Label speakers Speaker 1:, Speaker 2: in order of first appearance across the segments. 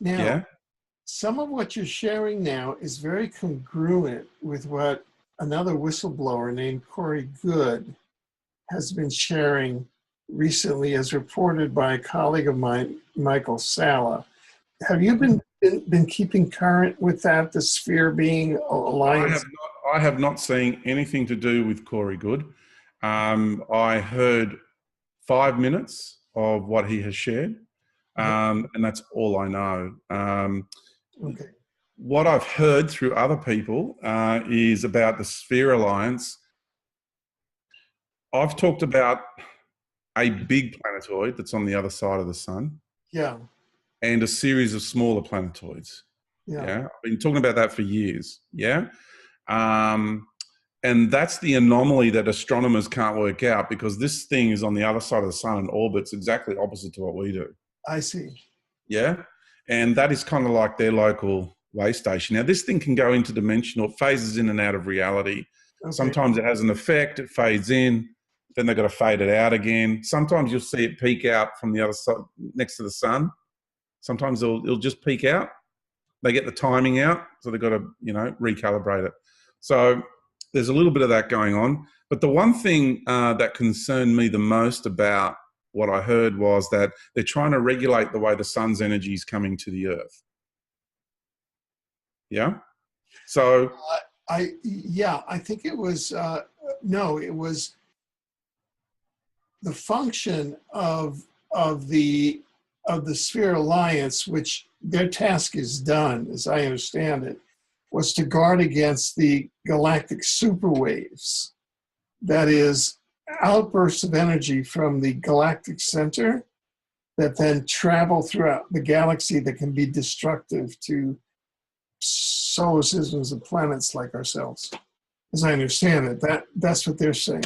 Speaker 1: Now,
Speaker 2: Yeah.
Speaker 1: some of what you're sharing now is very congruent with what another whistleblower named Corey Goode has been sharing recently, as reported by a colleague of mine, Michael Sala. Have you been keeping current with that, the sphere being alliance?
Speaker 2: I have not seen anything to do with Corey Goode. I heard 5 minutes of what he has shared, and that's all I know.
Speaker 1: Okay.
Speaker 2: What I've heard through other people is about the Sphere Alliance. I've talked about a big planetoid that's on the other side of the sun.
Speaker 1: Yeah.
Speaker 2: And a series of smaller planetoids.
Speaker 1: Yeah.
Speaker 2: I've been talking about that for years. And that's the anomaly that astronomers can't work out, because this thing is on the other side of the sun and orbits exactly opposite to what we do.
Speaker 1: I see.
Speaker 2: Yeah. And that is kind of like their local way station. Now, this thing can go interdimensional. It phases in and out of reality.
Speaker 1: Okay.
Speaker 2: Sometimes it has an effect. It fades in. Then they've got to fade it out again. Sometimes you'll see it peak out from the other side next to the sun. Sometimes it'll just peak out. They get the timing out, so they've got to, recalibrate it. So there's a little bit of that going on. But the one thing that concerned me the most about what I heard was that they're trying to regulate the way the sun's energy is coming to the Earth. Yeah? So...
Speaker 1: I think it was, it was the function of the Sphere Alliance, which their task is done, as I understand it, was to guard against the galactic superwaves. That is, outbursts of energy from the galactic center that then travel throughout the galaxy that can be destructive to solar systems and planets like ourselves. As I understand it, that's what they're saying.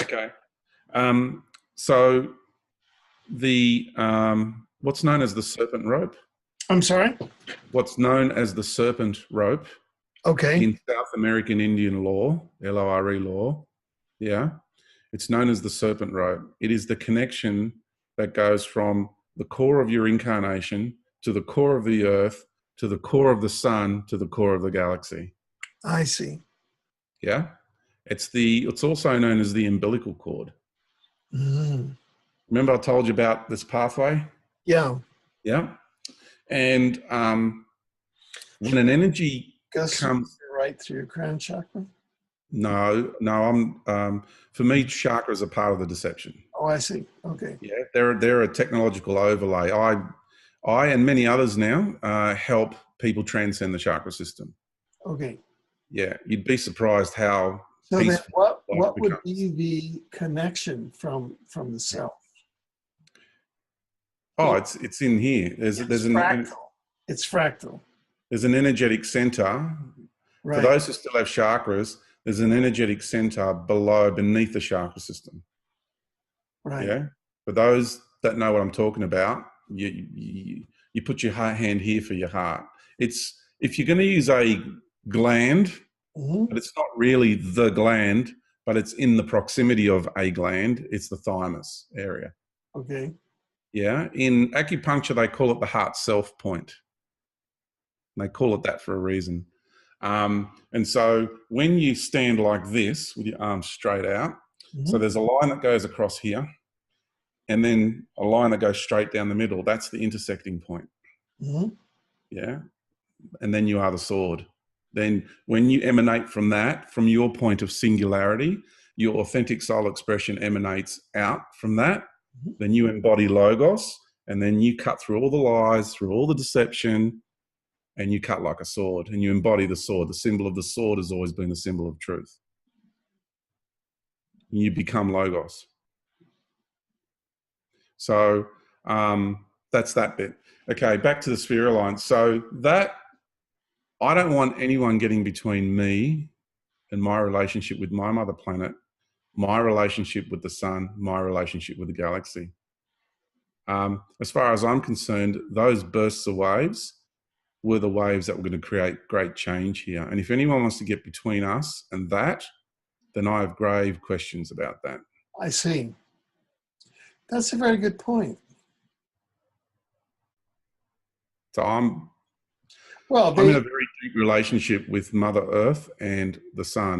Speaker 2: Okay. So the what's known as the serpent rope.
Speaker 1: I'm sorry?
Speaker 2: What's known as the serpent rope.
Speaker 1: Okay.
Speaker 2: In South American Indian law, LORE law, it's known as the serpent rope. It is the connection that goes from the core of your incarnation to the core of the Earth, to the core of the sun, to the core of the galaxy.
Speaker 1: I see.
Speaker 2: Yeah. It's also known as the umbilical cord.
Speaker 1: Mm.
Speaker 2: Remember I told you about this pathway?
Speaker 1: Yeah.
Speaker 2: Yeah. And when an energy comes
Speaker 1: right through your crown chakra?
Speaker 2: No, I'm for me, chakras are part of the deception.
Speaker 1: Oh, I see. Okay.
Speaker 2: Yeah, they're a technological overlay. I and many others now help people transcend the chakra system.
Speaker 1: Okay.
Speaker 2: Yeah, you'd be surprised how
Speaker 1: so
Speaker 2: peaceful.
Speaker 1: Then what would be the connection from the self?
Speaker 2: Oh, it's in here. There's
Speaker 1: fractal. It's fractal.
Speaker 2: There's an energetic center.
Speaker 1: Right.
Speaker 2: For those who still have chakras, there's an energetic center beneath the chakra system.
Speaker 1: Right.
Speaker 2: Yeah. For those that know what I'm talking about, you put your hand here for your heart. It's, if you're going to use a gland, but it's not really the gland, but it's in the proximity of a gland, it's the thymus area.
Speaker 1: Okay.
Speaker 2: Yeah. In acupuncture, they call it the heart self point. And they call it that for a reason. And so when you stand like this with your arms straight out, so there's a line that goes across here and then a line that goes straight down the middle. That's the intersecting point. Yeah. And then you are the sword. Then when you emanate from that, from your point of singularity, your authentic soul expression emanates out from that. Then you embody logos, and then you cut through all the lies, through all the deception, and you cut like a sword, and you embody the sword. The symbol of the sword has always been the symbol of truth. And you become logos. So that's that bit. Okay, back to the Sphere Alliance. So that, I don't want anyone getting between me and my relationship with my mother planet, my relationship with the sun, my relationship with the galaxy. As far as I'm concerned, those bursts of waves were the waves that were going to create great change here. And if anyone wants to get between us and that, then I have grave questions about that.
Speaker 1: I see. That's a very good point.
Speaker 2: So I'm
Speaker 1: Well,
Speaker 2: in a very deep relationship with Mother Earth and the sun.